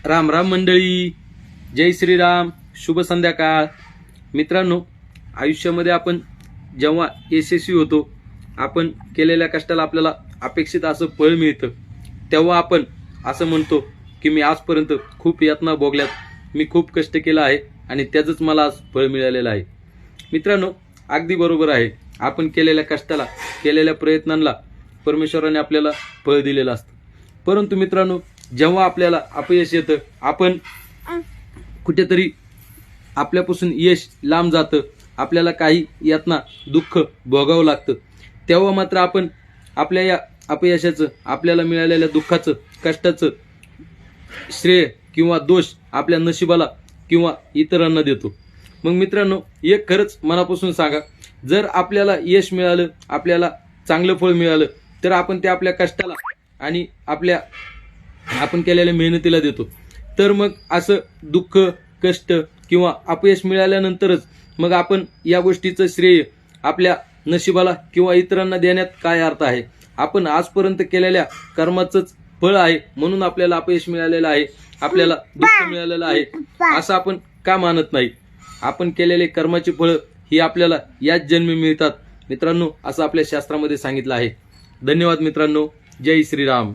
राम राम मंडळी, जय श्रीराम, शुभ संध्याकाळ. मित्रांनो, आयुष्यामध्ये आपण जेव्हा यशस्वी होतो, आपण केलेल्या कष्टाला आपल्याला अपेक्षित असं फळ मिळतं, तेव्हा आपण असं म्हणतो की मी आजपर्यंत खूप यातना भोगल्यात, मी खूप कष्ट केलं आहे आणि त्याचंच मला आज फळ मिळालेलं आहे. मित्रांनो, अगदी बरोबर आहे. आपण केलेल्या कष्टाला, केलेल्या प्रयत्नांना परमेश्वराने आपल्याला फळ दिलेलं असतं. परंतु मित्रांनो, जेव्हा आपल्याला अपयश येतं, आपण कुठेतरी आपल्यापासून यश लांब जातं, आपल्याला काही यातना दुःख भोगावं लागतं, तेव्हा मात्र आपण आपल्या या अपयशाचं, आपल्याला मिळालेल्या दुःखाचं, कष्टाचं श्रेय किंवा दोष आपल्या नशिबाला किंवा इतरांना देतो. मग मित्रांनो, एक खरंच मनापासून सांगा, जर आपल्याला यश मिळालं, आपल्याला चांगलं फळ मिळालं, तर आपण ते आपल्या कष्टाला आणि आपण केलेल्या मेहनतीला देतो. तर मग असं दुःख, कष्ट किंवा अपयश मिळाल्यानंतरच मग आपण या गोष्टीचं श्रेय आपल्या नशिबाला किंवा इतरांना देण्यात काय अर्थ आहे? आपण आजपर्यंत केलेल्या कर्माचंच फळ आहे म्हणून आपल्याला अपयश मिळालेलं आहे, आपल्याला दुःख मिळालेलं आहे, असं आपण का मानत नाही? आपण केलेले कर्माची फळं ही आपल्याला याच जन्मी मिळतात मित्रांनो, असं आपल्या शास्त्रामध्ये सांगितलं आहे. धन्यवाद मित्रांनो. जय श्रीराम.